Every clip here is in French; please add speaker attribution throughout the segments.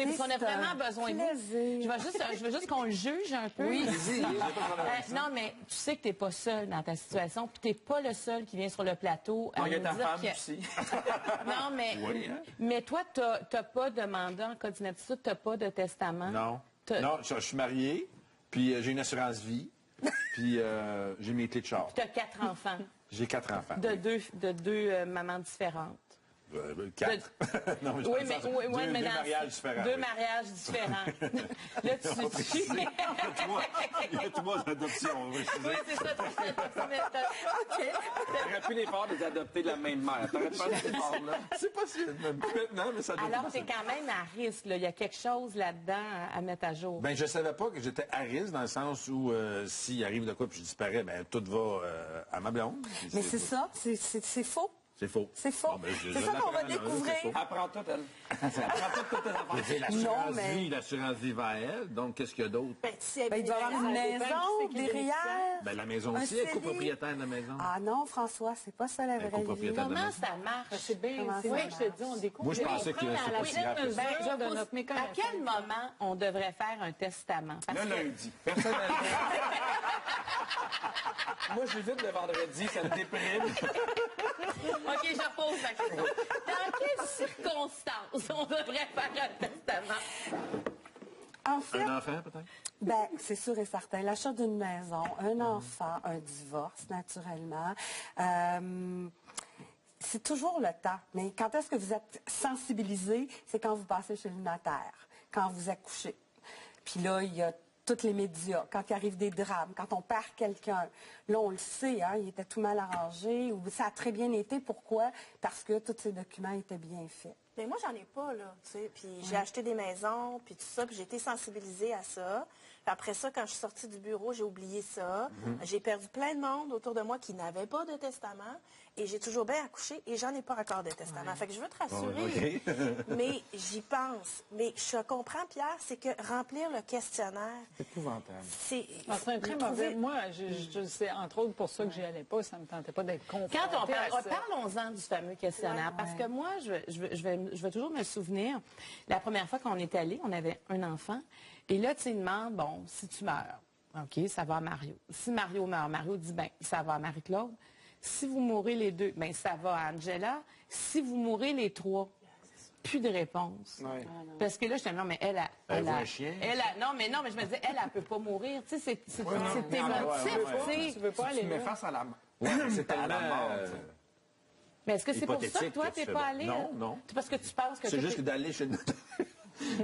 Speaker 1: Parce qu'on a vraiment besoin de vous. Je veux juste qu'on le juge un peu.
Speaker 2: Oui.
Speaker 1: Non, mais tu sais que t'es pas seul dans ta situation, puis t'es pas le seul qui vient sur le plateau à nous dire
Speaker 3: aussi.
Speaker 1: Non, mais,
Speaker 2: Oui, hein?
Speaker 1: mais toi, t'as pas de mandat en cas d'inaptitude, t'as pas de testament.
Speaker 2: Non. Non, je suis marié, puis j'ai une assurance vie, puis j'ai mes clés de char.
Speaker 1: T'as 4 enfants.
Speaker 2: J'ai 4 enfants.
Speaker 1: De deux mamans différentes.
Speaker 2: 4. Non, mais
Speaker 1: Oui, mais
Speaker 2: deux mariages différents.
Speaker 1: Deux mariages différents. Là, tu...
Speaker 2: Il y a 3 adoptions.
Speaker 1: Oui, c'est ça.
Speaker 3: OK. T'aurais pu les faire des adoptés de la même mère. T'aurais pas les faire, là.
Speaker 2: C'est possible. Maintenant, mais ça doit
Speaker 1: Alors, t'es quand même à risque, là. Il y a quelque chose là-dedans à mettre à jour.
Speaker 2: Ben, je savais pas que j'étais à risque dans le sens où s'il arrive de quoi puis je disparais, ben tout va à ma blonde.
Speaker 4: Mais c'est ça, c'est faux.
Speaker 2: C'est faux.
Speaker 4: C'est faux.
Speaker 2: Bon, ben,
Speaker 4: c'est ça qu'on va découvrir.
Speaker 3: Apprends tout, elle. Apprends toutes tes affaires.
Speaker 2: L'assurance vie va à elle. Donc, qu'est-ce qu'il y a d'autre?
Speaker 4: Ben, il doit y avoir une maison derrière.
Speaker 2: Ben, la maison aussi, elle est copropriétaire de la maison.
Speaker 4: Ah non, François, c'est pas ça la vraie vie.
Speaker 1: Comment ça marche?
Speaker 5: C'est bien. C'est vrai que je te dis, on découvre.
Speaker 2: Moi, je pensais que
Speaker 5: à
Speaker 2: c'est
Speaker 5: la
Speaker 2: pas si grave que ça.
Speaker 5: mesure de notre méconnaissance.
Speaker 1: À quel moment on devrait faire un testament?
Speaker 3: Le lundi. Personnellement. Moi, j'évite le vendredi, ça me déprime.
Speaker 1: OK, je repose la question. Dans quelles circonstances on devrait faire un testament?
Speaker 4: En fait,
Speaker 2: Un enfant, peut-être?
Speaker 4: ben, c'est sûr et certain. L'achat d'une maison, un enfant, un divorce, naturellement. C'est toujours le temps. Mais quand est-ce que vous êtes sensibilisé? C'est quand vous passez chez le notaire, quand vous accouchez. Puis là, il y a tous les médias, quand il arrive des drames, quand on perd quelqu'un. Là, on le sait, hein, il était tout mal arrangé, ou ça a très bien été. Pourquoi? Parce que tous ces documents étaient bien faits.
Speaker 6: Mais moi, j'en ai pas, là, tu sais. Puis j'ai acheté des maisons, puis tout ça, puis j'ai été sensibilisée à ça. Puis après ça, quand je suis sortie du bureau, j'ai oublié ça. J'ai perdu plein de monde autour de moi qui n'avait pas de testament. Et j'ai toujours bien accouché et j'en ai pas encore de testament. Fait que je veux te rassurer. Mais j'y pense. Mais je comprends, Pierre, c'est que remplir le questionnaire...
Speaker 3: C'est épouvantable.
Speaker 6: C'est
Speaker 5: un très mauvais... Moi, c'est entre autres pour ça que j'y allais pas. Ça me tentait pas d'être confrontée
Speaker 1: Quand on
Speaker 5: à ça.
Speaker 1: parlons-en du fameux questionnaire, parce que moi, je vais toujours me souvenir, la première fois qu'on est allé, on avait un enfant, et là, tu sais, il demande, bon, si tu meurs, OK, ça va à Mario. Si Mario meurt, Mario dit, ben, ça va à Marie-Claude. Si vous mourrez les deux, ben, ça va à Angela. Si vous mourrez les trois, plus de réponse.
Speaker 3: Ouais.
Speaker 1: Parce que là, je te dis, non, mais elle a
Speaker 2: un chien.
Speaker 1: non, mais je me disais, elle peut pas mourir. Tu sais, c'est émotif, tu sais.
Speaker 5: Tu veux pas aller
Speaker 3: Tu mets
Speaker 5: là.
Speaker 3: face à la mort.
Speaker 2: C'est
Speaker 3: à la mort.
Speaker 1: Mais est-ce que c'est pour ça que
Speaker 2: hypothétique
Speaker 1: toi,
Speaker 2: que tu
Speaker 1: t'es
Speaker 2: fais
Speaker 1: pas
Speaker 2: bon.
Speaker 1: allé?
Speaker 2: Non, non.
Speaker 1: C'est parce que tu penses que
Speaker 2: C'est juste que d'aller chez le notaire.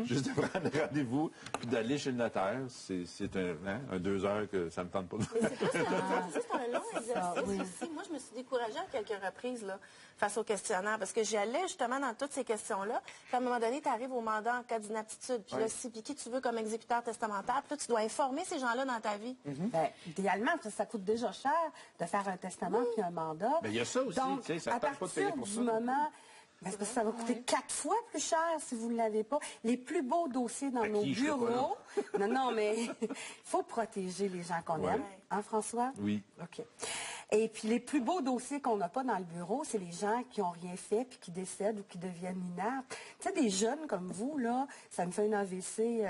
Speaker 2: Juste de prendre rendez-vous, puis d'aller chez le notaire, c'est un 2 heures que ça me tente pas.
Speaker 6: C'est un long exercice aussi. Moi, je me suis découragée à quelques reprises là, face au questionnaire parce que j'allais justement dans toutes ces questions-là. Puis à un moment donné, tu arrives au mandat en cas d'inaptitude. Puis là, puis qui tu veux comme exécuteur testamentaire. Puis là, tu dois informer ces gens-là dans ta vie.
Speaker 4: Ben, idéalement, ça coûte déjà cher de faire un testament puis un mandat.
Speaker 2: Mais il y a ça aussi,
Speaker 4: donc,
Speaker 2: tu sais, ça ne tente pas de payer pour ça.
Speaker 4: du moment... Parce que ça va coûter 4 fois plus cher si vous ne l'avez pas. Les plus beaux dossiers dans nos
Speaker 2: qui, je sais pas,
Speaker 4: bureaux... Non, mais il faut protéger les gens qu'on aime. Hein, François?
Speaker 2: Oui.
Speaker 4: OK. Et puis, les plus beaux dossiers qu'on n'a pas dans le bureau, c'est les gens qui n'ont rien fait puis qui décèdent ou qui deviennent inertes. Tu sais, des jeunes comme vous, là, ça me fait une AVC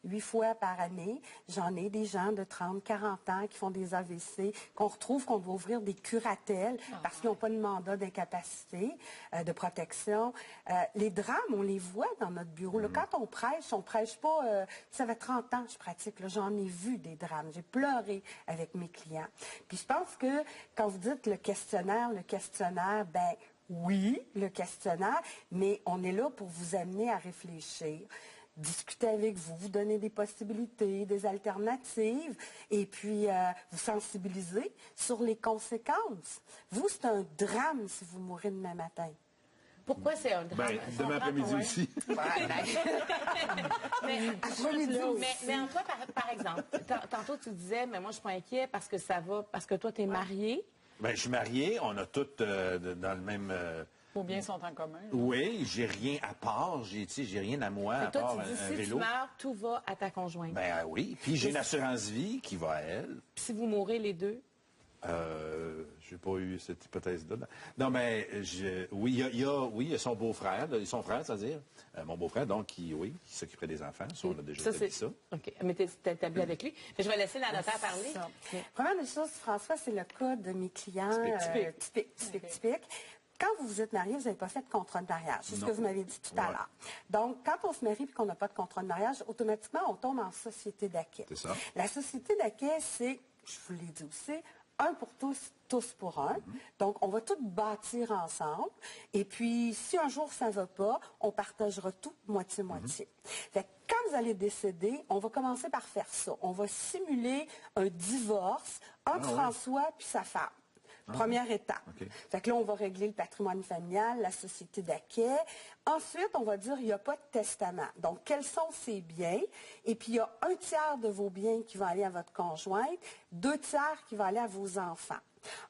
Speaker 4: 8 fois par année. J'en ai des gens de 30, 40 ans qui font des AVC, qu'on retrouve qu'on doit ouvrir des curatelles parce qu'ils n'ont pas de mandat d'incapacité, de protection. Les drames, on les voit dans notre bureau. Là, quand on prêche pas... ça fait 30 ans que je pratique. Là, j'en ai vu des drames. J'ai pleuré avec mes clients. Puis je pense que quand vous dites le questionnaire, ben oui, le questionnaire, mais on est là pour vous amener à réfléchir, discuter avec vous, vous donner des possibilités, des alternatives, et puis vous sensibiliser sur les conséquences. Vous, c'est un drame si vous mourrez demain matin.
Speaker 1: Pourquoi c'est un drame?
Speaker 2: Ben, demain après-midi aussi.
Speaker 1: Mais en toi, par exemple, tantôt tu disais, mais moi je suis pas inquiet parce que toi tu es marié.
Speaker 2: Ben, je suis marié, on a toutes dans le même...
Speaker 5: Vos biens sont en commun. Là.
Speaker 2: Oui, j'ai rien à part, j'ai rien à moi à
Speaker 1: Et toi,
Speaker 2: part
Speaker 1: tu dis,
Speaker 2: un
Speaker 1: si
Speaker 2: vélo.
Speaker 1: tu meurs, tout va à ta conjointe.
Speaker 2: Ben oui, puis j'ai une assurance vie qui va à elle.
Speaker 1: Puis si vous mourrez les deux?
Speaker 2: J'ai pas eu cette hypothèse-là. Non, mais oui, il y a son beau-frère, son frère, c'est-à-dire, mon beau-frère, donc, qui s'occuperait des enfants. Ça, on a déjà établi ça.
Speaker 1: OK. Mais tu es établi avec lui. Mais je vais laisser la notaire parler.
Speaker 4: Première des choses, François, c'est le cas de mes clients typiques. Quand vous vous êtes marié, vous n'avez pas fait de contrat de mariage. C'est ce que vous m'avez dit tout à l'heure. Donc, quand on se marie et qu'on n'a pas de contrat de mariage, automatiquement, on tombe en société d'acquet.
Speaker 2: C'est ça.
Speaker 4: La société d'acquet, c'est, je vous l'ai dit aussi, un pour tous, tous pour un. Donc, on va tout bâtir ensemble. Et puis, si un jour ça ne va pas, on partagera tout moitié-moitié. Fait que quand vous allez décéder, on va commencer par faire ça. On va simuler un divorce entre François puis sa femme. Première étape.
Speaker 2: Okay.
Speaker 4: Fait que là, on va régler le patrimoine familial, la société d'acquet. Ensuite, on va dire il n'y a pas de testament. Donc, quels sont ces biens? Et puis, il y a 1/3 de vos biens qui vont aller à votre conjointe, 2/3 qui vont aller à vos enfants.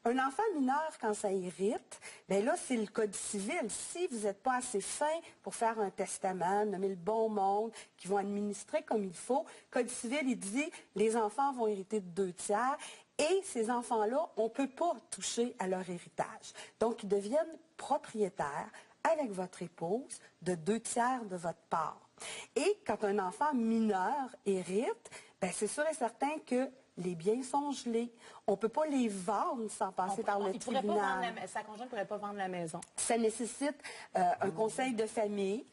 Speaker 4: Un enfant mineur, quand ça hérite, bien là, c'est le Code civil. Si vous n'êtes pas assez fin pour faire un testament, nommer le bon monde, qui vont administrer comme il faut, le Code civil, il dit les enfants vont hériter de 2/3. Et ces enfants-là, on ne peut pas toucher à leur héritage. Donc, ils deviennent propriétaires avec votre épouse de 2/3 de votre part. Et quand un enfant mineur hérite, ben, c'est sûr et certain que les biens sont gelés. On ne peut pas les vendre sans passer par le tribunal.
Speaker 1: Sa conjointe ne pourrait pas vendre la maison.
Speaker 4: Ça nécessite un conseil de famille,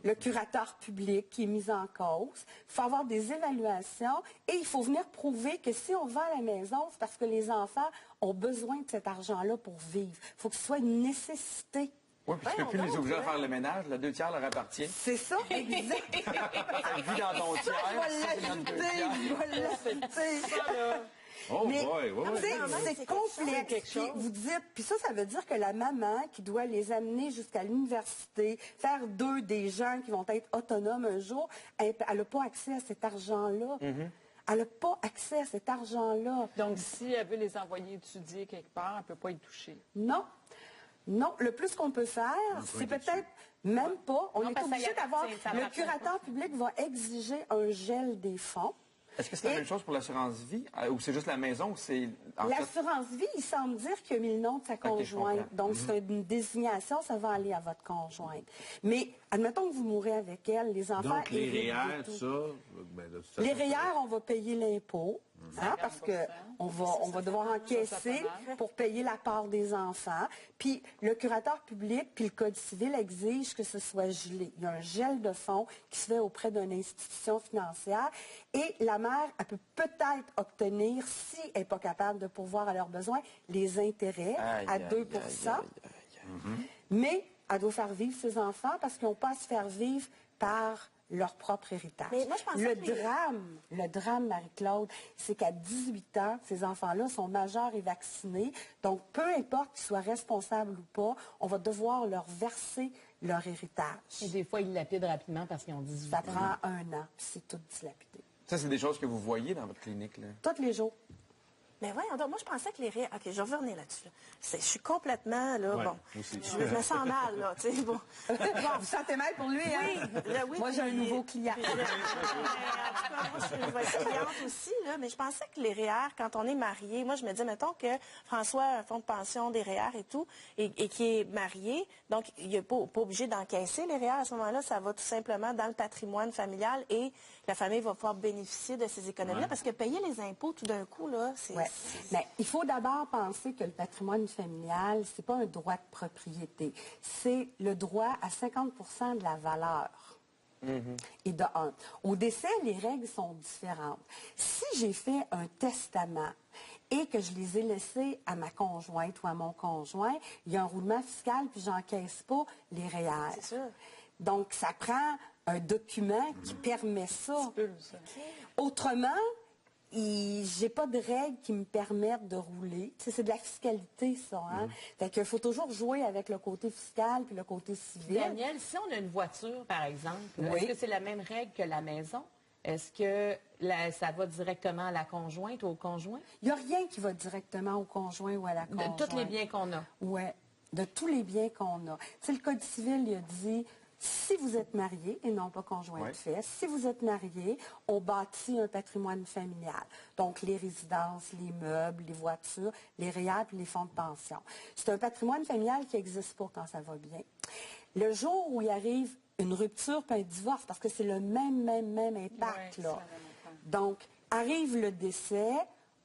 Speaker 4: le curateur public qui est mis en cause. Il faut avoir des évaluations et il faut venir prouver que si on vend la maison, c'est parce que les enfants ont besoin de cet argent-là pour vivre. Il faut que ce soit une nécessité.
Speaker 3: Oui, puis tu ne peux plus les obliger à faire le ménage. Le 2/3 leur appartient.
Speaker 4: C'est ça, exact.
Speaker 3: Ça vit dans ton tiers.
Speaker 4: Mais c'est complexe. Puis vous dites, puis ça veut dire que la maman qui doit les amener jusqu'à l'université, faire d'eux des gens qui vont être autonomes un jour, elle n'a pas accès à cet argent-là. Elle n'a pas accès à cet argent-là.
Speaker 5: Donc, si elle veut les envoyer étudier quelque part, elle ne peut pas y toucher.
Speaker 4: Non. Non, le plus qu'on peut faire, c'est peut-être même pas. On est obligé d'avoir. Le curateur public va exiger un gel des fonds.
Speaker 3: Est-ce que c'est la même chose pour l'assurance vie ou c'est juste la maison ou c'est
Speaker 4: l'assurance vie, il semble dire qu'il a mis le nom de sa conjointe. Donc, c'est une désignation, ça va aller à votre conjointe. Mais, admettons que vous mourrez avec elle, les enfants...
Speaker 2: Donc, les REER, ça...
Speaker 4: Les REER, on va payer l'impôt, parce qu'on va devoir encaisser pour payer la part des enfants. Puis, le curateur public, puis le Code civil exige que ce soit gelé. Il y a un gel de fonds qui se fait auprès d'une institution financière. Et la mère, elle peut peut-être obtenir, si elle n'est pas capable de pourvoir à leurs besoins, les intérêts à 2 Mais elle doit faire vivre ses enfants parce qu'ils n'ont pas à se faire vivre par leur propre héritage.
Speaker 6: Mais moi, je pense
Speaker 4: le drame, Marie-Claude, c'est qu'à 18 ans, ces enfants-là sont majeurs et vaccinés. Donc, peu importe qu'ils soient responsables ou pas, on va devoir leur verser leur héritage.
Speaker 1: Et des fois, ils lapident rapidement parce qu'ils ont 18 ans.
Speaker 4: Ça prend 1 an, puis c'est tout dilapidé.
Speaker 3: Ça, c'est des choses que vous voyez dans votre clinique, là?
Speaker 4: Tous les jours.
Speaker 6: Mais voyons donc, moi, je pensais que les REER... OK, je vais revenir là-dessus. Je suis complètement, là, bon... Je me sens mal, là, tu sais, bon.
Speaker 4: Vous sentez mal pour lui, hein?
Speaker 6: Oui,
Speaker 4: moi, j'ai un nouveau client.
Speaker 6: En tout cas, moi, je vais être cliente aussi, là, mais je pensais que les REER, quand on est marié, moi, je me disais, mettons que François a un fonds de pension des REER et tout, et qui est marié, donc il n'est pas obligé d'encaisser les REER à ce moment-là, ça va tout simplement dans le patrimoine familial et la famille va pouvoir bénéficier de ces économies-là, parce que payer les impôts tout d'un coup, là, c'est...
Speaker 4: Mais il faut d'abord penser que le patrimoine familial, c'est pas un droit de propriété. C'est le droit à 50 de la valeur. Et de un. Au décès, les règles sont différentes. Si j'ai fait un testament et que je les ai laissés à ma conjointe ou à mon conjoint, il y a un roulement fiscal puis j'encaisse pas les REER.
Speaker 6: C'est sûr.
Speaker 4: Donc, ça prend un document qui permet ça. Autrement, j'ai pas de règles qui me permettent de rouler. Tu sais, c'est de la fiscalité, ça. Hein? Fait qu'il faut toujours jouer avec le côté fiscal puis le côté civil.
Speaker 1: Daniel, si on a une voiture, par exemple, est-ce que c'est la même règle que la maison? Est-ce que ça va directement à la conjointe ou au conjoint?
Speaker 4: Il n'y a rien qui va directement au conjoint ou à la conjointe.
Speaker 1: De tous les biens qu'on a?
Speaker 4: Oui, de tous les biens qu'on a. Tu sais, le Code civil, il a dit Si vous êtes marié et non pas conjoint de fait, si vous êtes marié, on bâtit un patrimoine familial. Donc, les résidences, les meubles, les voitures, les REER et les fonds de pension. C'est un patrimoine familial qui n'existe pas quand ça va bien. Le jour où il arrive une rupture puis un divorce, parce que c'est le même impact, là. Donc, arrive le décès,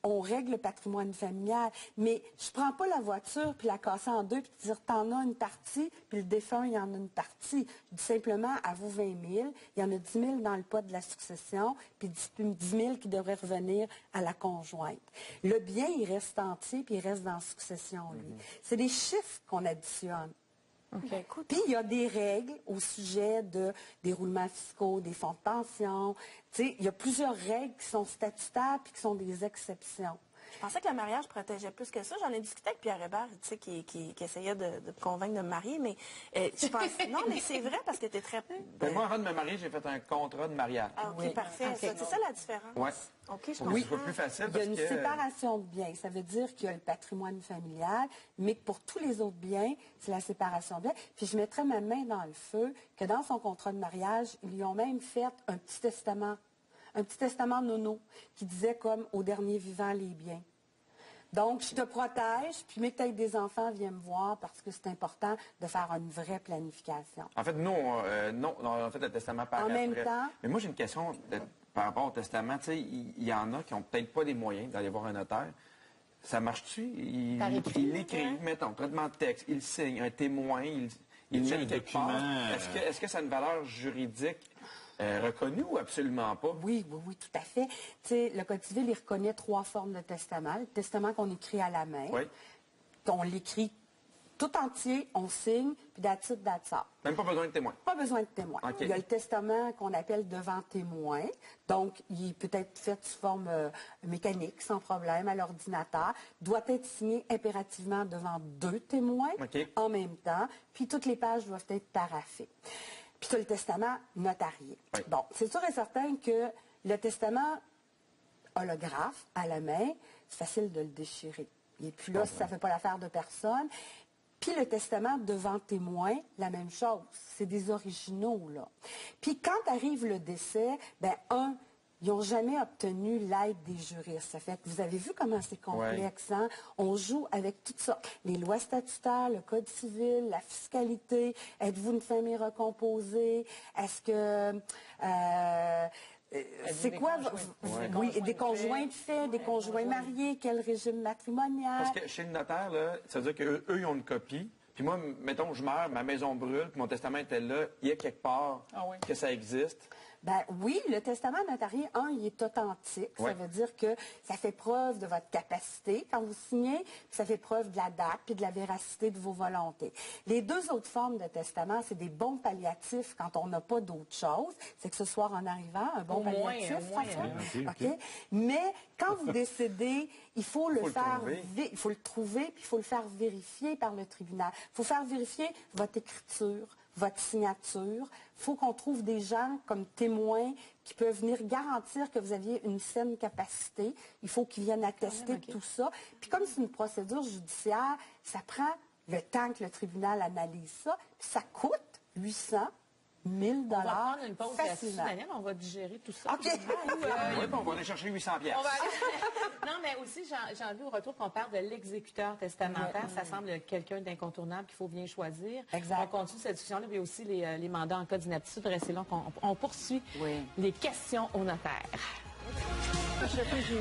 Speaker 4: on règle le patrimoine familial. Mais je ne prends pas la voiture puis la casser en deux puis dire t'en as une partie, puis le défunt, il y en a une partie. Je dis simplement, à vous 20 000, il y en a 10 000 dans le pot de la succession, puis 10 000 qui devraient revenir à la conjointe. Le bien, il reste entier puis il reste dans la succession, lui. C'est des chiffres qu'on additionne.
Speaker 6: Okay.
Speaker 4: Puis, il y a des règles au sujet des roulements fiscaux, des fonds de pension. Tu sais, il y a plusieurs règles qui sont statutaires puis qui sont des exceptions.
Speaker 6: Je pensais que le mariage protégeait plus que ça. J'en ai discuté avec Pierre Hébert, tu sais, qui essayait de me convaincre de me marier, mais je pense... Non, mais c'est vrai parce que tu es très...
Speaker 3: Moi, avant de me marier, j'ai fait un contrat de mariage.
Speaker 6: Ah, OK, parfait. Okay. C'est ça la différence?
Speaker 3: Oui.
Speaker 6: OK, je comprends.
Speaker 3: Oui, c'est plus facile
Speaker 4: parce qu'il y a une séparation de biens. Ça veut dire qu'il y a le patrimoine familial, mais que pour tous les autres biens, c'est la séparation de biens. Puis je mettrais ma main dans le feu que dans son contrat de mariage, ils lui ont même fait un petit testament. Un petit testament nono qui disait comme « au dernier vivant les biens ». Donc, je te protège, puis mais peut-être des enfants viennent me voir parce que c'est important de faire une vraie planification.
Speaker 3: En fait, nous, non, on a fait le testament par après.
Speaker 4: En même temps...
Speaker 3: Mais moi, j'ai une question par rapport au testament. Tu sais, il y en a qui n'ont peut-être pas les moyens d'aller voir un notaire. Ça marche-tu? Il écrit, mettons, traitement de texte, il signe, un témoin, il met quelque part. Est-ce que ça a une valeur juridique reconnu ou absolument pas?
Speaker 4: Oui, tout à fait. Tu sais, le Code civil, il reconnaît 3 formes de testament. Le testament qu'on écrit à la main, on l'écrit tout entier, on signe, puis that's it, that's all.
Speaker 3: Même pas besoin de témoin?
Speaker 4: Pas besoin de témoin.
Speaker 3: Okay.
Speaker 4: Il y a le testament qu'on appelle devant témoin. Donc, il peut être fait sous forme mécanique, sans problème, à l'ordinateur. Doit être signé impérativement devant 2 témoins en même temps. Puis, toutes les pages doivent être paraphées. Puis tu as le testament notarié.
Speaker 3: Oui.
Speaker 4: Bon, c'est sûr et certain que le testament holographe à la main, c'est facile de le déchirer. Et puis là, ça ne fait pas l'affaire de personne. Puis le testament devant témoin, la même chose. C'est des originaux, là. Puis quand arrive le décès, ils n'ont jamais obtenu l'aide des juristes. Ça fait que vous avez vu comment c'est complexe, hein? On joue avec tout ça. Les lois statutaires, le Code civil, la fiscalité. Êtes-vous une famille recomposée? Est-ce que... c'est quoi? Des conjoints de fait, des conjoints mariés, quel régime matrimonial?
Speaker 3: Parce que chez le notaire, là, ça veut dire qu'eux, ils ont une copie. Puis moi, mettons, je meurs, ma maison brûle, puis mon testament était là, il y a quelque part que ça existe.
Speaker 4: Ben oui, le testament notarié, il est authentique. Ça veut dire que ça fait preuve de votre capacité quand vous signez, puis ça fait preuve de la date puis de la véracité de vos volontés. Les 2 autres formes de testament, c'est des bons palliatifs quand on n'a pas d'autre chose. C'est que ce soit en arrivant, un bon palliatif. Okay. Mais quand vous décédez, il faut le trouver, puis il faut le faire vérifier par le tribunal. Il faut faire vérifier votre écriture, votre signature. Il faut qu'on trouve des gens comme témoins qui peuvent venir garantir que vous aviez une saine capacité. Il faut qu'ils viennent attester de tout ça. Puis comme c'est une procédure judiciaire, ça prend le temps que le tribunal analyse ça. Puis ça coûte 800, 1000 $.
Speaker 1: On va prendre une pause
Speaker 4: facilement.
Speaker 1: Daniel, on va digérer tout ça.
Speaker 4: OK.
Speaker 3: On va aller chercher 800 pièces.
Speaker 1: Non, mais aussi, j'ai envie au retour qu'on parle de l'exécuteur testamentaire. Ça semble quelqu'un d'incontournable qu'il faut bien choisir.
Speaker 4: Exact.
Speaker 1: On continue cette discussion-là. Il y a aussi les mandats en cas d'inaptitude. Restez là, on poursuit les questions au notaire.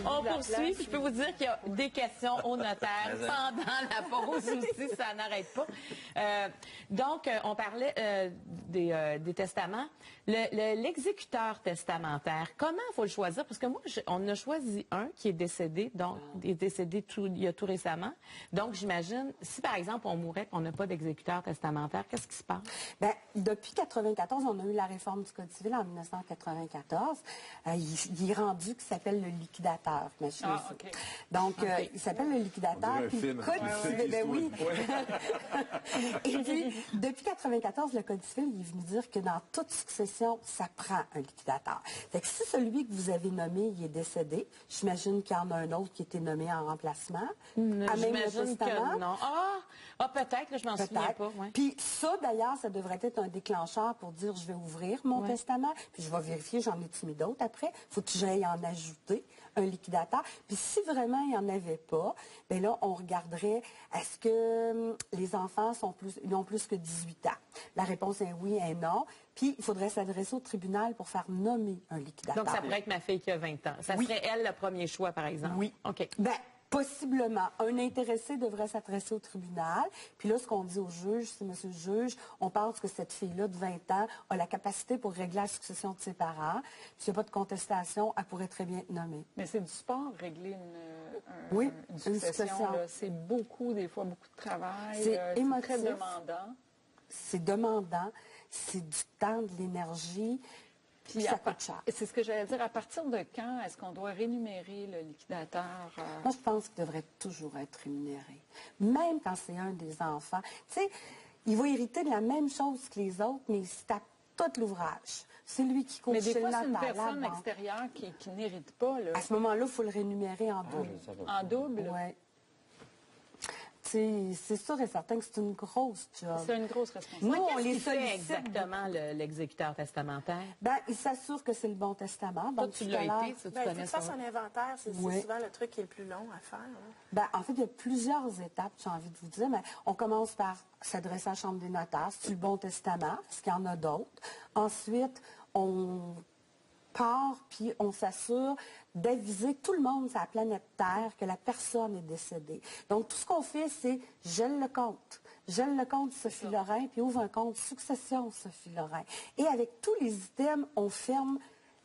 Speaker 1: On poursuit, puis je peux vous dire qu'il y a des questions au notaire pendant la pause aussi, ça n'arrête pas. Donc, on parlait des testaments. L'exécuteur testamentaire, comment il faut le choisir? Parce que moi, on a choisi un qui est décédé, donc il est décédé il y a tout récemment. Donc, j'imagine, si par exemple on mourait et qu'on n'a pas d'exécuteur testamentaire, qu'est-ce qui se passe?
Speaker 4: Bien, depuis 1994, on a eu la réforme du Code civil en 1994. Il est rendu qui s'appelle le liquidateur. Donc, il s'appelle le liquidateur. Puis le Code civil, oui. Et puis, depuis 1994, le Code civil, il est venu dire que dans toute succession, ça prend un liquidateur. Fait que si celui que vous avez nommé, il est décédé, j'imagine qu'il y en a un autre qui a été nommé en remplacement.
Speaker 1: J'imagine que non. Peut-être, là, je m'en souviens pas. Ouais.
Speaker 4: Puis ça, d'ailleurs, ça devrait être un déclencheur pour dire, je vais ouvrir mon testament, puis je vais vérifier, j'en ai-tu mis d'autres après. Il faut que j'aille en ajouter un liquidateur. Puis si vraiment il n'y en avait pas, bien là, on regarderait, est-ce que les enfants ils ont plus que 18 ans? La réponse est oui et non. Puis il faudrait s'adresser au tribunal pour faire nommer un liquidateur.
Speaker 1: Donc ça pourrait être ma fille qui a 20 ans. Ça serait elle le premier choix, par exemple?
Speaker 4: Oui.
Speaker 1: OK.
Speaker 4: Bien, possiblement. Un intéressé devrait s'adresser au tribunal. Puis là, ce qu'on dit au juge, c'est, monsieur le juge, on pense que cette fille-là de 20 ans a la capacité pour régler la succession de ses parents. Puis s'il n'y a pas de contestation, elle pourrait très bien être nommée.
Speaker 5: Mais c'est du sport, régler une succession. C'est beaucoup, des fois, beaucoup de travail.
Speaker 4: C'est émotif.
Speaker 5: Très demandant.
Speaker 4: C'est demandant. C'est du temps, de l'énergie. Puis ça coûte cher.
Speaker 5: C'est ce que j'allais dire. À partir de quand est-ce qu'on doit rémunérer le liquidateur?
Speaker 4: Moi, je pense qu'il devrait toujours être rémunéré. Même quand c'est un des enfants. Tu sais, il va hériter de la même chose que les autres, mais il se tape tout l'ouvrage. C'est lui qui coûte.
Speaker 5: Mais des fois, c'est une personne extérieure qui n'hérite pas. Là.
Speaker 4: À ce moment-là, il faut le rémunérer en double.
Speaker 5: En double?
Speaker 4: Oui. C'est sûr et certain que c'est une grosse job.
Speaker 5: C'est une grosse responsabilité.
Speaker 1: Nous, on les fait exactement l'exécuteur testamentaire?
Speaker 4: Ben, il s'assure que c'est le bon testament. Donc,
Speaker 1: tu l'as été, ça, tu connais ça?
Speaker 6: Il faut que fasse un inventaire. C'est souvent le truc qui est le plus long à faire.
Speaker 4: Ben, en fait, il y a plusieurs étapes, j'ai envie de vous dire. Mais on commence par s'adresser à la Chambre des notaires. C'est le bon testament? Est-ce qu'il y en a d'autres? Ensuite, on part, puis on s'assure d'aviser tout le monde sur la planète Terre que la personne est décédée. Donc, tout ce qu'on fait, c'est gèle le compte. Gèle le compte Sophie Lorrain, puis ouvre un compte succession Sophie Lorrain. Et avec tous les items, on ferme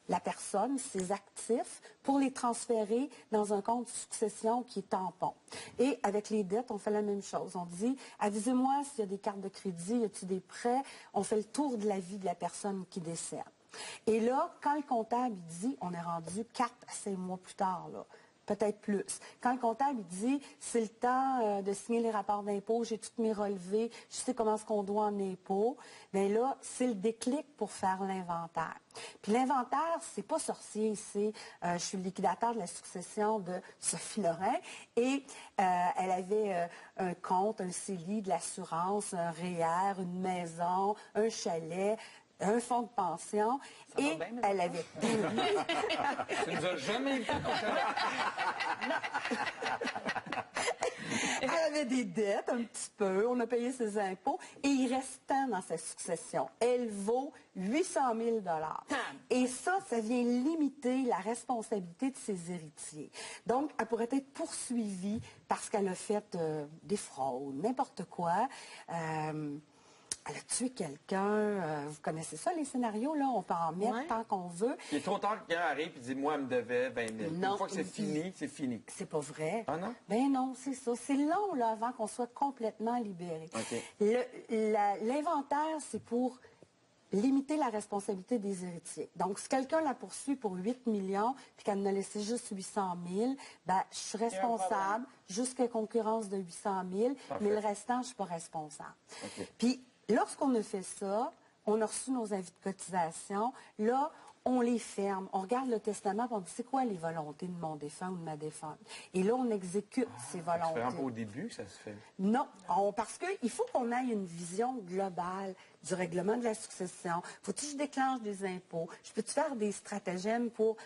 Speaker 4: la personne, ses actifs, pour les transférer dans un compte succession qui est tampon. Et avec les dettes, on fait la même chose. On dit, avisez-moi s'il y a des cartes de crédit, y a-t-il des prêts? On fait le tour de la vie de la personne qui décède. Et là, quand le comptable dit, on est rendu 4 à 5 mois plus tard, là, peut-être plus. Quand le comptable dit, c'est le temps de signer les rapports d'impôt, j'ai toutes mes relevés, je sais comment est-ce qu'on doit en impôt, bien là, c'est le déclic pour faire l'inventaire. Puis l'inventaire, c'est pas sorcier, c'est, je suis le liquidateur de la succession de Sophie Lorrain et elle avait un compte, un CELI, de l'assurance, un REER, une maison, un chalet, un fonds de pension, et elle avait...
Speaker 3: Tu nous as jamais dit
Speaker 4: Elle avait des dettes un petit peu, on a payé ses impôts, et il restait dans sa succession. Elle vaut 800 000 $. Et ça vient limiter la responsabilité de ses héritiers. Donc, elle pourrait être poursuivie parce qu'elle a fait des fraudes, n'importe quoi. Elle a tué quelqu'un. Vous connaissez ça, les scénarios, là? On peut en mettre tant qu'on veut.
Speaker 3: Il est trop tard que quelqu'un arrive et dit, moi, elle me devait 20 000.
Speaker 4: Non,
Speaker 3: une fois que c'est fini, c'est fini.
Speaker 4: C'est pas vrai.
Speaker 3: Ah non?
Speaker 4: Ben non, c'est ça. C'est long, là, avant qu'on soit complètement libéré.
Speaker 3: OK.
Speaker 4: L'inventaire, c'est pour limiter la responsabilité des héritiers. Donc, si quelqu'un la poursuit pour 8 millions puis qu'elle en a laissé juste 800 000, ben, je suis responsable jusqu'à concurrence de 800 000, mais le restant, je ne suis pas responsable.
Speaker 3: Okay.
Speaker 4: Puis, lorsqu'on a fait ça, on a reçu nos avis de cotisation. Là, on les ferme. On regarde le testament et on dit, c'est quoi les volontés de mon défunt ou de ma défunte? Et là, on exécute ces volontés.
Speaker 3: C'est vraiment pas au début que ça se fait?
Speaker 4: Non, parce qu'il faut qu'on ait une vision globale du règlement de la succession. Faut-il que je déclenche des impôts? Je peux-tu faire des stratagèmes pour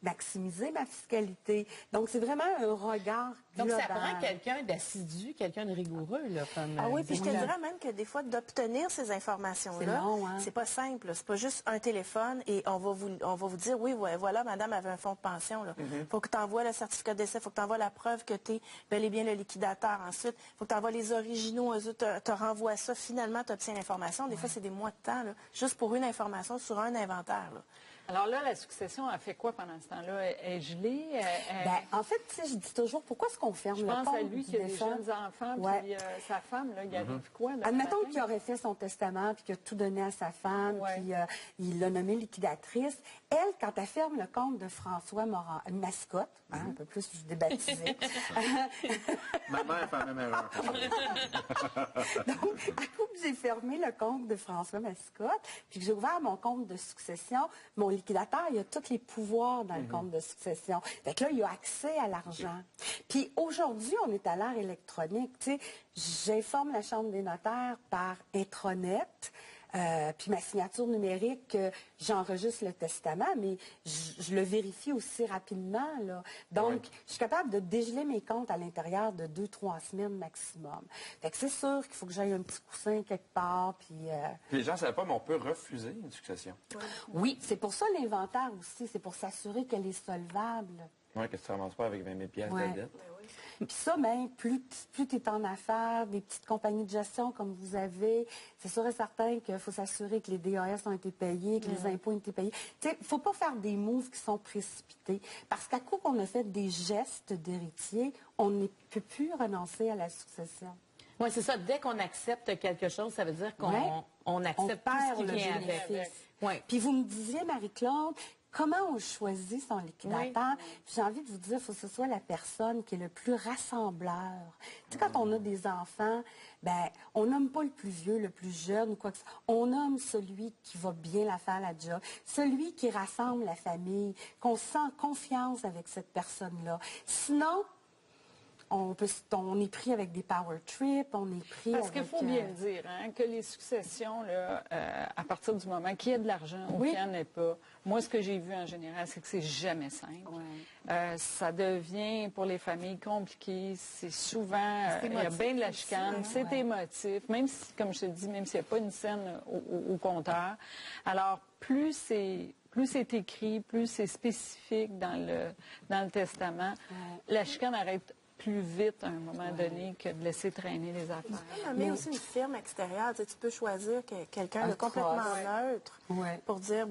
Speaker 4: maximiser ma fiscalité? Donc, c'est vraiment un regard global.
Speaker 1: Donc, ça prend quelqu'un d'assidu, quelqu'un de rigoureux, là, comme...
Speaker 6: Ah oui, puis je te dirais même que des fois, d'obtenir ces informations-là, c'est pas simple. C'est pas juste un téléphone et on va vous dire, oui, voilà, madame avait un fonds de pension. Il faut que tu envoies le certificat de décès, il faut que tu envoies la preuve que tu es bel et bien le liquidateur. Ensuite, il faut que tu envoies les originaux, eux te renvoient ça. Finalement, tu obtiens l'information. Des fois, c'est des mois de temps, là, juste pour une information sur un inventaire. Là.
Speaker 5: Alors là, la succession a fait quoi pendant ce temps-là? Elle est gelée?
Speaker 4: En fait, tu sais, je dis toujours, pourquoi est-ce qu'on ferme le compte?
Speaker 5: Je pense à lui qui a des jeunes enfants, puis sa femme, là, il arrive quoi?
Speaker 4: Admettons qu'il aurait fait son testament, puis qu'il a tout donné à sa femme, puis il l'a nommée liquidatrice. Elle, quand elle ferme le compte de François Morin, une mascotte, un peu plus débaptisée.
Speaker 3: Ma mère fait la même erreur.
Speaker 4: Donc, à coup que j'ai fermé le compte de François Mascotte, puis que j'ai ouvert mon compte de succession, mon liquidateur, il a tous les pouvoirs dans le compte de succession. Fait que là, il a accès à l'argent. Puis aujourd'hui, on est à l'ère électronique. Tu sais, j'informe la Chambre des notaires par intranet. Puis ma signature numérique, j'enregistre le testament, mais je le vérifie aussi rapidement, là. Donc, je suis capable de dégeler mes comptes à l'intérieur de 2-3 semaines maximum. Fait que c'est sûr qu'il faut que j'aille un petit coussin quelque part, puis...
Speaker 3: Les gens ne savaient pas, mais on peut refuser une succession.
Speaker 4: Oui, c'est pour ça l'inventaire aussi, c'est pour s'assurer qu'elle est solvable.
Speaker 3: Oui, que tu ne ramasses pas avec 20 000 piastres de dette.
Speaker 4: Puis ça, plus tu es en affaires, des petites compagnies de gestion comme vous avez, c'est sûr et certain qu'il faut s'assurer que les DAS ont été payés, que les impôts ont été payés. Tu sais, il ne faut pas faire des moves qui sont précipités. Parce qu'à coup qu'on a fait des gestes d'héritier, on ne peut plus renoncer à la succession.
Speaker 1: Oui, c'est ça. Dès qu'on accepte quelque chose, ça veut dire qu'on accepte tout ce qui vient avec.
Speaker 4: Ouais. Puis vous me disiez, Marie-Claude, comment on choisit son liquidateur? J'ai envie de vous dire, il faut que ce soit la personne qui est le plus rassembleur. Tu sais, quand on a des enfants, on nomme pas le plus vieux, le plus jeune ou quoi que ce soit. On nomme celui qui va bien la faire, la job. Celui qui rassemble la famille, qu'on sent confiance avec cette personne-là. Sinon, on est pris avec des power trips, on est pris
Speaker 5: Parce qu'il faut bien le dire, que les successions, là, à partir du moment qu'il y a de l'argent ou qu'il n'y en ait pas, moi, ce que j'ai vu en général, c'est que c'est jamais simple. Ça devient, pour les familles, compliqué. C'est souvent, il y a bien de la chicane, c'est émotif, même si, comme je te dis, même s'il n'y a pas une scène au compteur. Alors, plus c'est écrit, plus c'est spécifique dans le testament, la chicane arrête plus vite à un moment donné que de laisser traîner les affaires.
Speaker 6: Mais aussi une firme extérieure. Tu peux choisir quelqu'un de complètement neutre pour dire,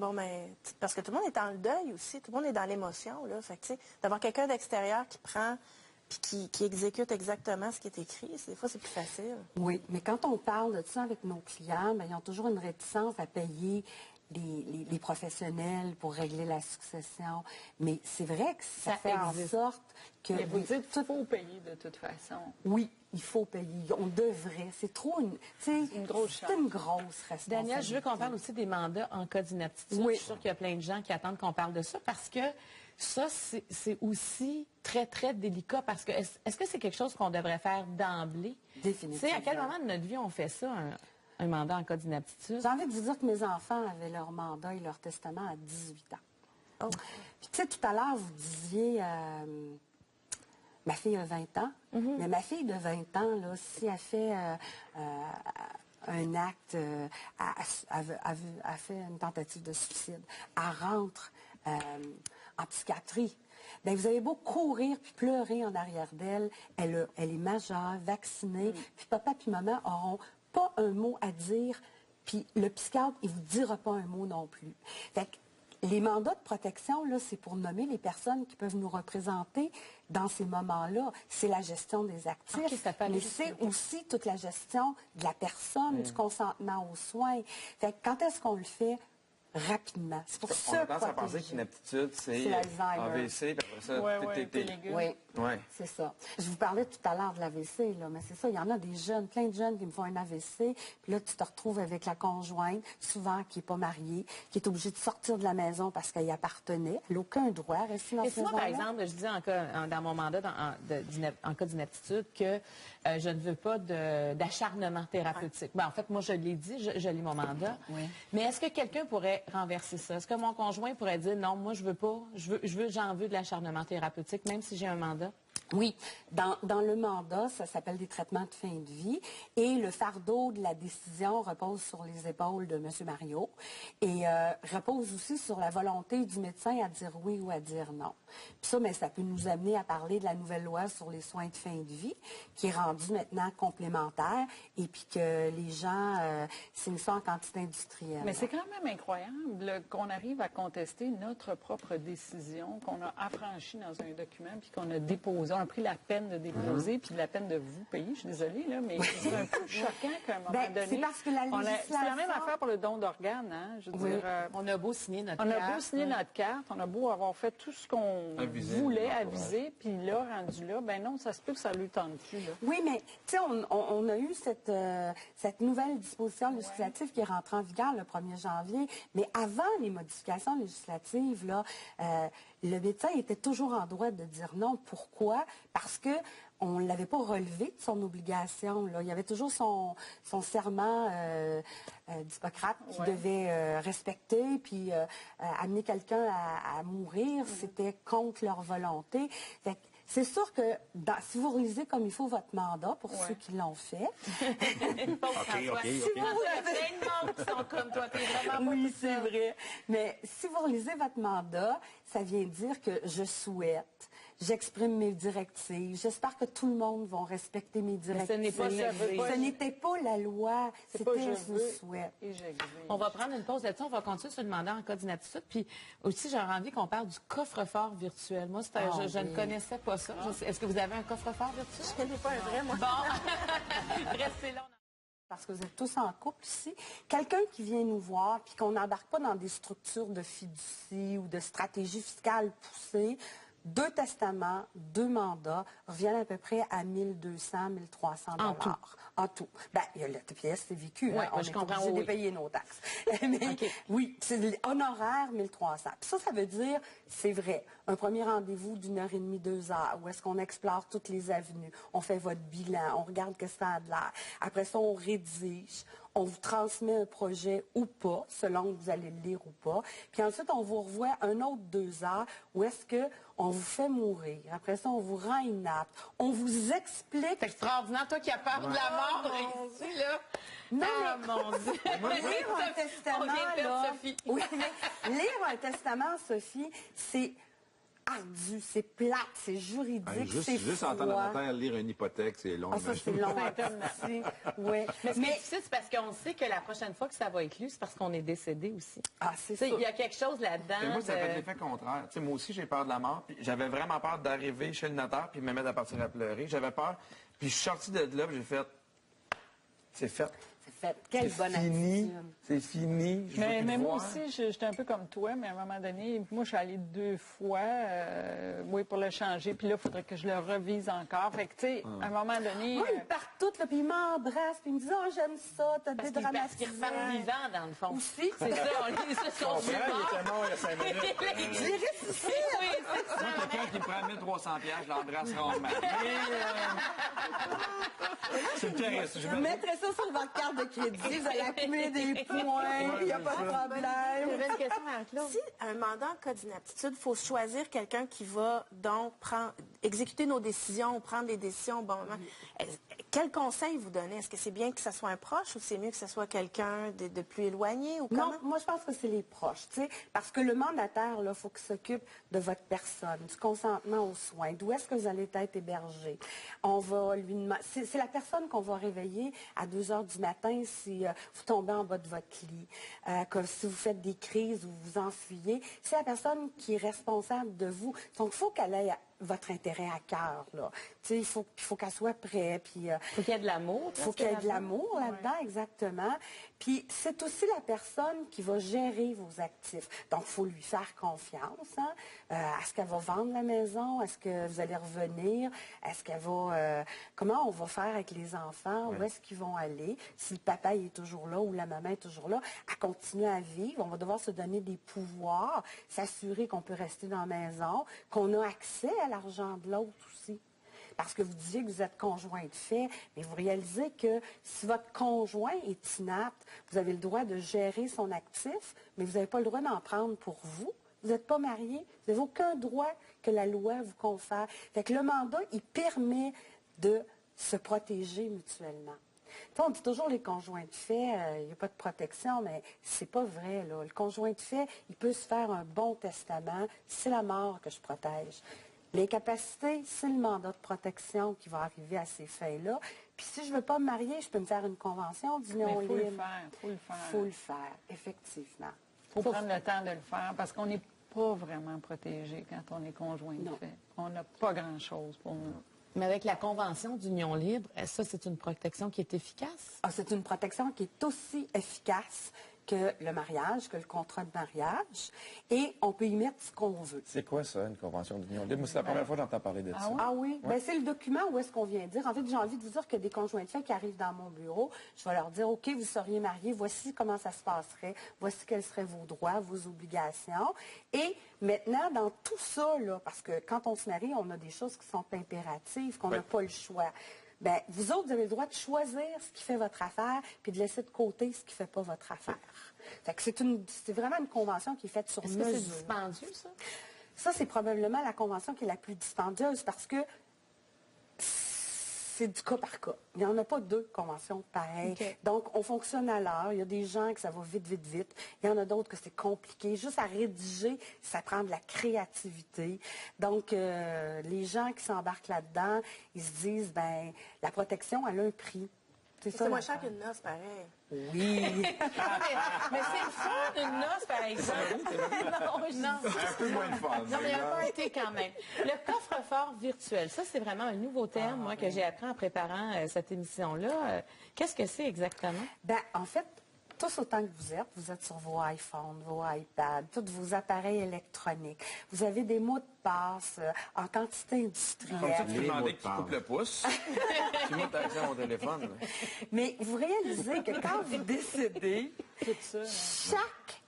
Speaker 6: parce que tout le monde est dans le deuil aussi, tout le monde est dans l'émotion. Fait que, d'avoir quelqu'un d'extérieur qui prend puis qui exécute exactement ce qui est écrit, des fois, c'est plus facile.
Speaker 4: Oui, mais quand on parle de ça avec nos clients, ils ont toujours une réticence à payer les professionnels pour régler la succession. Mais c'est vrai que ça fait en sorte que...
Speaker 5: Mais vous dites qu'il faut payer de toute façon.
Speaker 4: Oui, il faut payer. On devrait. C'est trop une grosse charge. C'est une grosse responsabilité.
Speaker 1: Danielle, je veux qu'on parle aussi des mandats en cas d'inaptitude.
Speaker 4: Oui.
Speaker 1: Je suis sûre qu'il y a plein de gens qui attendent qu'on parle de ça parce que ça, c'est aussi très, très délicat parce que est-ce que c'est quelque chose qu'on devrait faire d'emblée?
Speaker 4: Définitivement.
Speaker 1: Tu sais, à quel moment de notre vie on fait ça, un mandat en cas d'inaptitude?
Speaker 4: J'ai envie de vous dire que mes enfants avaient leur mandat et leur testament à 18 ans. Oh. Puis, tu sais, tout à l'heure, vous disiez, ma fille a 20 ans, mais ma fille de 20 ans, là, si elle fait un acte, elle fait une tentative de suicide, elle rentre en psychiatrie. Bien, vous avez beau courir puis pleurer en arrière d'elle, elle est majeure, vaccinée, puis papa puis maman auront pas un mot à dire, puis le psychiatre, il vous dira pas un mot non plus. Fait que les mandats de protection, là, c'est pour nommer les personnes qui peuvent nous représenter dans ces moments-là. C'est la gestion des actifs, mais c'est aussi toute la gestion de la personne, du consentement aux soins. Fait que quand est-ce qu'on le fait? Rapidement. C'est pour ça
Speaker 3: qu'on a tendance à penser qu'une aptitude, c'est AVC, puis après ça,
Speaker 4: Oui, c'est ça. Je vous parlais tout à l'heure de l'AVC, là, mais c'est ça, il y en a des jeunes, plein de jeunes qui me font un AVC, puis là, tu te retrouves avec la conjointe, souvent qui n'est pas mariée, qui est obligée de sortir de la maison parce qu'elle y appartenait. Elle n'a aucun droit à rester dans cette maison.
Speaker 1: Par exemple, je dis dans mon mandat, en cas d'inaptitude, que je ne veux pas d'acharnement thérapeutique. En fait, moi, je l'ai dit, je lis mon mandat. Oui. Mais est-ce que quelqu'un pourrait renverser ça? Est-ce que mon conjoint pourrait dire non, moi je veux pas, j'en veux de l'acharnement thérapeutique, même si j'ai un mandat?
Speaker 4: Oui, dans le mandat, ça s'appelle des traitements de fin de vie et le fardeau de la décision repose sur les épaules de M. Mario et repose aussi sur la volonté du médecin à dire oui ou à dire non. Puis ça, mais ça peut nous amener à parler de la nouvelle loi sur les soins de fin de vie qui est rendue maintenant complémentaire et puis que les gens signent ça en quantité industrielle.
Speaker 5: Mais c'est quand même incroyable qu'on arrive à contester notre propre décision qu'on a affranchie dans un document puis qu'on a déposé. On a pris la peine de déposer puis la peine de vous payer. Je suis désolée, là, mais c'est un peu choquant qu'à un moment donné...
Speaker 4: C'est parce que la législation...
Speaker 5: C'est la même affaire pour le don d'organes, hein? Je veux dire,
Speaker 1: on a beau signer notre carte.
Speaker 5: On a beau signer notre carte, on a beau avoir fait tout ce qu'on voulait aviser, puis là, rendu là, ben non, ça se peut que ça lui tente plus, là.
Speaker 4: Oui, mais tu sais, on a eu cette nouvelle disposition législative qui est rentrée en vigueur le 1er janvier, mais avant les modifications législatives, là, le médecin était toujours en droit de dire non. Pourquoi? Parce que on ne l'avait pas relevé de son obligation. Là. Il y avait toujours son serment d'Hippocrate qu'il devait respecter, puis amener quelqu'un à mourir, c'était contre leur volonté. Fait que, c'est sûr que si vous réalisez comme il faut votre mandat, pour ceux qui l'ont fait... Oui, c'est vrai. Mais si vous relisez votre mandat, ça vient dire que je souhaite, j'exprime mes directives, j'espère que tout le monde va respecter mes directives. Ce n'était pas la loi, c'était un souhait.
Speaker 1: On va prendre une pause là-dessus, on va continuer sur le mandat en cas d'inaptitude. Puis aussi, j'aurais envie qu'on parle du coffre-fort virtuel. Moi, je ne connaissais pas ça. Est-ce que vous avez un coffre-fort virtuel?
Speaker 6: Je n'ai pas un vrai, moi.
Speaker 1: Bon, restez là.
Speaker 4: Parce que vous êtes tous en couple ici, quelqu'un qui vient nous voir puis qu'on n'embarque pas dans des structures de fiducie ou de stratégie fiscale poussée, 2 testaments, 2 mandats reviennent à peu près à 1200, 1300 $ en tout. Ben, il y a la TPS, c'est vécu.
Speaker 1: Ouais,
Speaker 4: hein, on est obligé de payer nos taxes. Mais oui, c'est honoraire 1300. Puis ça veut dire, c'est vrai, un premier rendez-vous d'1h30, 2 heures, où est-ce qu'on explore toutes les avenues, on fait votre bilan, on regarde qu'est-ce que ça a de l'air. Après ça, on rédige. On vous transmet un projet ou pas, selon que vous allez le lire ou pas. Puis ensuite, on vous revoit un autre 2 heures où est-ce qu'on vous fait mourir. Après ça, on vous rend inapte. On vous explique...
Speaker 1: C'est extraordinaire, toi qui as peur de la mort, ici, là.
Speaker 4: Non,
Speaker 1: mon Dieu.
Speaker 4: Lire un testament, là... Oui, mais lire un testament, Sophie, c'est... ardu, c'est plate, c'est juridique, c'est
Speaker 2: juste entendre un notaire lire une hypothèque, c'est long.
Speaker 4: Ah, ça, c'est long. Oui.
Speaker 1: Mais c'est parce qu'on sait que la prochaine fois que ça va être lu, c'est parce qu'on est décédé aussi.
Speaker 4: Ah, c'est ça.
Speaker 1: Il y a quelque chose là-dedans.
Speaker 3: Et moi, ça fait l'effet contraire. T'sais, moi aussi, j'ai peur de la mort. J'avais vraiment peur d'arriver chez le notaire puis me mettre à partir à pleurer. J'avais peur. Puis je suis sorti de là, puis j'ai fait... C'est fait.
Speaker 4: Quelle bonne attitude.
Speaker 3: C'est fini.
Speaker 5: Mais moi aussi, j'étais un peu comme toi, mais à un moment donné, moi, je suis allée 2 fois, oui, pour le changer. Puis là, il faudrait que je le revise encore. Fait que, tu sais, à un moment donné...
Speaker 4: Moi, ils partent toutes, là, puis ils m'embrassent, puis ils me disent « Oh, j'aime ça, t'as dédramatisé. »
Speaker 1: Parce qu'ils repartent vivants, dans le fond.
Speaker 4: Aussi.
Speaker 1: C'est ça, on lit ça sur le
Speaker 3: il était mort il y a 5 minutes.
Speaker 4: Je l'ai ressuscité.
Speaker 1: Oui, c'est ça.
Speaker 3: Moi, quelqu'un qui me prend 1300 $, je l'embrasse rarement. C'est le charisme.
Speaker 4: Je mettrai ça sur votre carte de crédit, vous allez accumuler des points, il n'y a pas de problème.
Speaker 1: J'avais une question à Claude.
Speaker 6: Si un mandat en cas d'inaptitude, il faut choisir quelqu'un qui va donc exécuter nos décisions, prendre des décisions au bon moment. Quel conseil vous donnez? Est-ce que c'est bien que ce soit un proche ou c'est mieux que ce soit quelqu'un de plus éloigné? Ou comment?
Speaker 4: Non, moi, je pense que c'est les proches, tu sais, parce que le mandataire, il faut qu'il s'occupe de votre personne, du consentement aux soins, d'où est-ce que vous allez être hébergé. On va lui demander... C'est la personne qu'on va réveiller à 2 heures du matin si vous tombez en bas de votre lit, que si vous faites des crises ou vous enfuyez. C'est la personne qui est responsable de vous. Donc, il faut qu'elle ait votre intérêt à cœur, là. Tu sais, il faut qu'elle soit prête, puis...
Speaker 1: faut qu'il y ait de l'amour.
Speaker 4: Il faut qu'il y ait de l'amour là-dedans, exactement. Puis c'est aussi la personne qui va gérer vos actifs. Donc, il faut lui faire confiance. Hein? Est-ce qu'elle va vendre la maison? Est-ce que vous allez revenir? Est-ce qu'elle va... comment on va faire avec les enfants?
Speaker 3: Oui.
Speaker 4: Où est-ce qu'ils vont aller? Si le papa est toujours là ou la maman est toujours là, à continuer à vivre. On va devoir se donner des pouvoirs, s'assurer qu'on peut rester dans la maison, qu'on a accès à l'argent de l'autre aussi. Parce que vous disiez que vous êtes conjoint de fait, mais vous réalisez que si votre conjoint est inapte, vous avez le droit de gérer son actif, mais vous n'avez pas le droit d'en prendre pour vous. vous n'êtes pas marié, vous n'avez aucun droit que la loi vous confère. Fait que le mandat, il permet de se protéger mutuellement. On dit toujours les conjoints de fait, il n'y a pas de protection, mais c'est pas vrai, là. Le conjoint de fait, il peut se faire un bon testament, c'est la mort que je protège. L'incapacité, c'est le mandat de protection qui va arriver à ces fins-là. Puis si je ne veux pas me marier, je peux me faire une convention d'union libre.
Speaker 5: Il faut le faire.
Speaker 4: Il faut le faire, effectivement.
Speaker 5: Il faut prendre le temps de le faire parce qu'on n'est pas vraiment protégé quand on est conjoint de fait. On n'a pas grand-chose pour nous.
Speaker 1: Mais avec la Convention d'union libre, ça, c'est une protection qui est efficace?
Speaker 4: Ah, c'est une protection qui est aussi efficace que le mariage, que le contrat de mariage, et on peut y mettre ce qu'on veut.
Speaker 3: C'est quoi ça, une convention d'union libre? C'est la première fois que j'entends parler de ça.
Speaker 4: Ah oui? Ouais. Bien, c'est le document où est-ce qu'on vient dire. En fait, j'ai envie de vous dire que des conjoints de fait qui arrivent dans mon bureau, je vais leur dire, OK, vous seriez mariés, voici comment ça se passerait, voici quels seraient vos droits, vos obligations. Et maintenant, dans tout ça, là, parce que quand on se marie, on a des choses qui sont impératives, qu'on n'a pas le choix. Bien, vous autres, vous avez le droit de choisir ce qui fait votre affaire, puis de laisser de côté ce qui ne fait pas votre affaire. Fait que c'est vraiment une convention qui est faite sur mesure.
Speaker 1: Est-ce que c'est dispendieux, ça?
Speaker 4: Ça, c'est probablement la convention qui est la plus dispendieuse parce que c'est du cas par cas. Il n'y en a pas deux conventions pareilles. Okay. Donc, on fonctionne à l'heure. Il y a des gens que ça va vite, vite, vite. Il y en a d'autres que c'est compliqué. Juste à rédiger, ça prend de la créativité. Donc, les gens qui s'embarquent là-dedans, ils se disent, ben, la protection, elle a un prix.
Speaker 6: C'est moins cher qu'une noce, pareil.
Speaker 4: Oui.
Speaker 1: Mais c'est le fun, une noce, par exemple. non.
Speaker 2: Un peu moins de fun.
Speaker 1: Non, mais il y a pas été quand même. Le coffre-fort virtuel, ça, c'est vraiment un nouveau terme, moi, que j'ai appris en préparant cette émission-là. Qu'est-ce que c'est exactement?
Speaker 4: Bien, en fait, tous autant que vous êtes sur vos iPhones, vos iPads, tous vos appareils électroniques. Vous avez des mots de passe en quantité industrielle.
Speaker 3: Comme ça, tu peux demander que tu coupes le pouce. Tu montes accès à mon téléphone. Là.
Speaker 4: Mais vous réalisez que quand vous décédez, chaque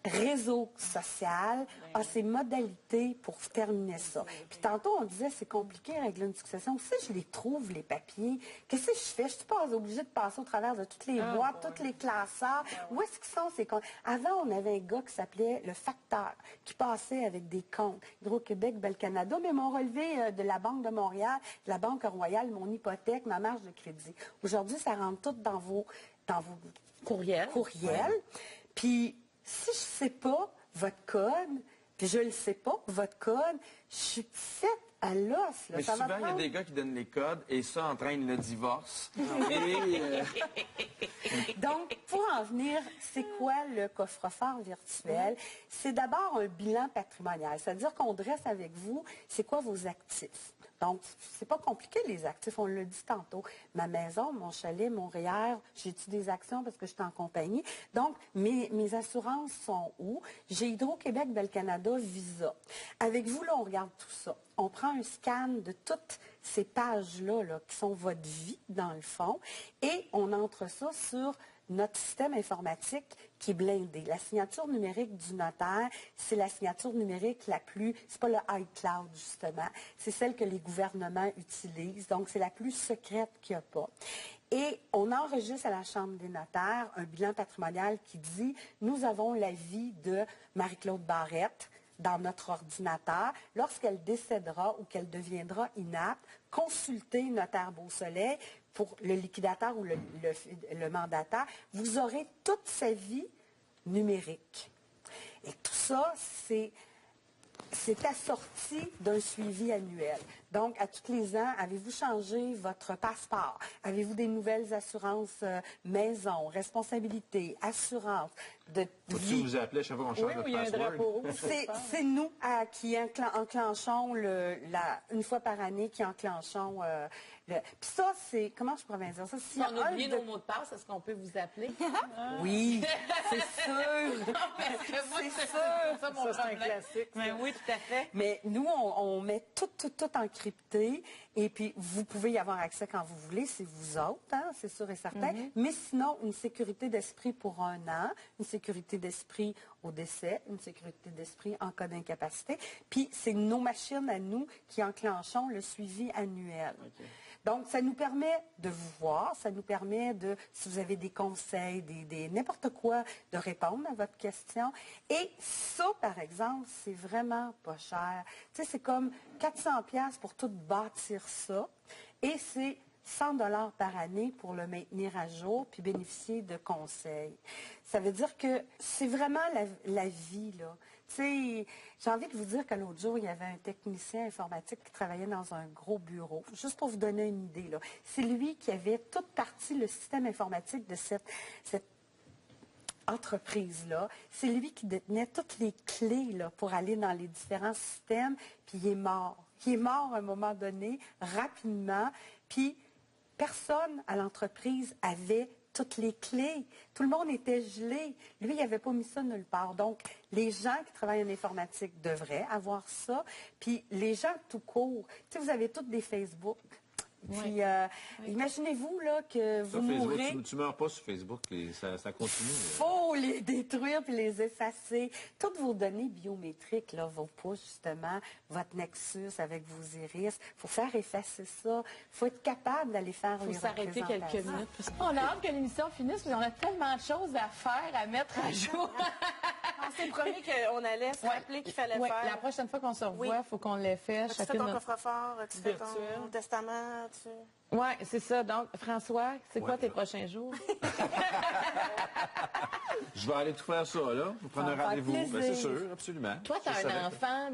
Speaker 4: réseau social a ses modalités pour terminer ça. Puis tantôt, on disait c'est compliqué régler une succession. Si je les trouve, les papiers, qu'est-ce que je fais? Je suis pas obligée de passer au travers de toutes les boîtes, tous les classeurs. Où est-ce qu'ils sont ces comptes? Avant, on avait un gars qui s'appelait le facteur, qui passait avec des comptes. Hydro-Québec, Bel-Canada, mais mon relevé de la Banque de Montréal, de la Banque Royale, mon hypothèque, ma marge de crédit. Aujourd'hui, ça rentre tout dans vos
Speaker 1: courriels.
Speaker 4: Puis, si je ne sais pas votre code, puis je ne le sais pas, votre code, je suis faite à l'os.
Speaker 3: Mais souvent, il y a des gars qui donnent les codes et ça entraîne le divorce.
Speaker 4: Donc, pour en venir, c'est quoi le coffre-fort virtuel? C'est d'abord un bilan patrimonial. C'est-à-dire qu'on dresse avec vous, c'est quoi vos actifs? Donc, c'est pas compliqué, les actifs, on l'a dit tantôt. Ma maison, mon chalet, mon REER, j'ai-tu des actions parce que je suis en compagnie? Donc, mes assurances sont où? J'ai Hydro-Québec, Bel-Canada, Visa. Avec vous, là, on regarde tout ça. On prend un scan de toutes ces pages-là, là, qui sont votre vie, dans le fond, et on entre ça sur notre système informatique qui est blindé. La signature numérique du notaire, c'est la signature numérique la plus... C'est pas le iCloud, justement. C'est celle que les gouvernements utilisent. Donc, c'est la plus secrète qu'il n'y a pas. Et on enregistre à la Chambre des notaires un bilan patrimonial qui dit « Nous avons l'avis de Marie-Claude Barrette dans notre ordinateur. Lorsqu'elle décédera ou qu'elle deviendra inapte, consultez Notaire Beausoleil pour le liquidateur ou le mandataire. Vous aurez toute sa vie numérique. » Et tout ça, c'est assorti d'un suivi annuel. Donc, à tous les ans, avez-vous changé votre passeport? Avez-vous des nouvelles assurances maison, responsabilité, assurance de vie?
Speaker 2: Vous appelez chaque fois qu'on change notre password?
Speaker 4: C'est nous qui enclenchons une fois par année, qui enclenchons puis ça, c'est... Comment je pourrais dire ça?
Speaker 1: Si on oublie nos mots de passe, est-ce qu'on peut vous appeler?
Speaker 4: Oui, c'est sûr.
Speaker 1: C'est sûr. Ça,
Speaker 5: c'est un classique.
Speaker 1: Mais oui, tout à fait.
Speaker 4: Mais nous, on met tout encrypté. Et puis, vous pouvez y avoir accès quand vous voulez, c'est vous autres, hein, c'est sûr et certain. Mais sinon, une sécurité d'esprit pour 1 an, une sécurité d'esprit au décès, une sécurité d'esprit en cas d'incapacité. Puis, c'est nos machines à nous qui enclenchons le suivi annuel. Okay. Donc, ça nous permet de vous voir, ça nous permet de, si vous avez des conseils, n'importe quoi, de répondre à votre question. Et ça, par exemple, c'est vraiment pas cher. Tu sais, c'est comme 400$ pour tout bâtir ça. Et c'est 100 $ par année pour le maintenir à jour puis bénéficier de conseils. Ça veut dire que c'est vraiment la vie, là. Tu sais, j'ai envie de vous dire que l'autre jour, il y avait un technicien informatique qui travaillait dans un gros bureau. Juste pour vous donner une idée, là. C'est lui qui avait toute partie le système informatique de cette entreprise-là. C'est lui qui détenait toutes les clés là, pour aller dans les différents systèmes, puis il est mort. Il est mort à un moment donné, rapidement, puis personne à l'entreprise avait toutes les clés. Tout le monde était gelé. Lui, il n'avait pas mis ça nulle part. Donc, les gens qui travaillent en informatique devraient avoir ça. Puis, les gens tout court, tu sais, vous avez tous des Facebook. Puis, imaginez-vous là, que vous mourrez.
Speaker 2: Tu ne meurs pas sur Facebook, ça continue.
Speaker 4: Il faut les détruire puis les effacer. Toutes vos données biométriques, là, vos pouces, justement, votre Nexus avec vos iris, il faut faire effacer ça. Il faut être capable d'aller faire les représentations.
Speaker 1: Il faut s'arrêter quelques minutes. On a hâte que l'émission finisse, mais on a tellement de choses à faire, à mettre à jour.
Speaker 6: On s'est promis qu'on allait se rappeler qu'il fallait faire.
Speaker 1: La prochaine fois qu'on se revoit, il faut qu'on l'ait fait.
Speaker 6: Tu fais ton coffre-fort, tu fais ton testament.
Speaker 1: Oui, c'est ça. Donc, François, c'est quoi tes prochains jours?
Speaker 2: Je vais aller tout faire ça, là. Vous prenez un rendez-vous. Ben, c'est sûr, absolument.
Speaker 1: Toi, tu as un enfant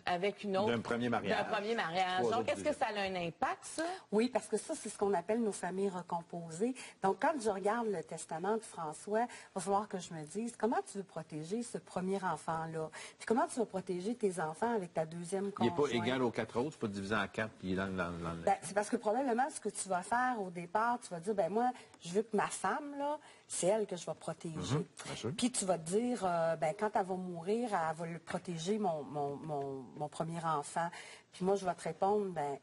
Speaker 1: avec une autre.
Speaker 2: D'un premier mariage.
Speaker 1: D'un premier mariage. Donc, est-ce que ça a un impact, ça?
Speaker 4: Oui, parce que ça, c'est ce qu'on appelle nos familles recomposées. Donc, quand je regarde le testament de François, il va falloir que je me dise comment tu veux protéger ce premier enfant-là. Puis comment tu vas protéger tes enfants avec ta deuxième conjointe.
Speaker 2: Il n'est pas égal aux 4 autres, c'est pas divisé en 4, puis il est dans le...
Speaker 4: Ben, c'est parce que probablement, ce que tu vas faire au départ, tu vas dire, ben moi, je veux que ma femme, là, c'est elle que je vais protéger. Puis tu vas te dire, ben quand elle va mourir, elle va le protéger, mon premier enfant. Puis moi, je vais te répondre, ben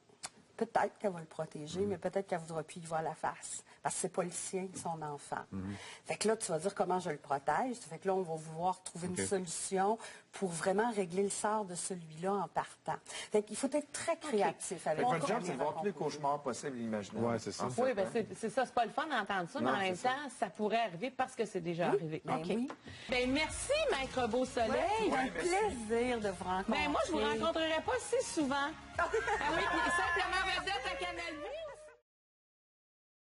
Speaker 4: peut-être qu'elle va le protéger, mais peut-être qu'elle ne voudra plus y voir la face. Parce que c'est pas le sien, son enfant. Fait que là, tu vas dire comment je le protège. Fait que là, on va vouloir trouver une solution pour vraiment régler le sort de celui-là en partant. Fait qu'il faut être très créatif avec
Speaker 3: votre job, c'est de voir tous les cauchemars possibles et imaginables.
Speaker 2: Oui, c'est ça.
Speaker 1: Oui, ben c'est ça. C'est pas le fun d'entendre ça, mais en même temps, ça pourrait arriver parce que c'est déjà arrivé.
Speaker 4: Ben oui.
Speaker 1: Ben merci, Maître Beausoleil.
Speaker 4: C'est un plaisir de vous rencontrer.
Speaker 1: Ben moi, je vous rencontrerai pas si souvent. Ah oui, puis simplement vedette à Canal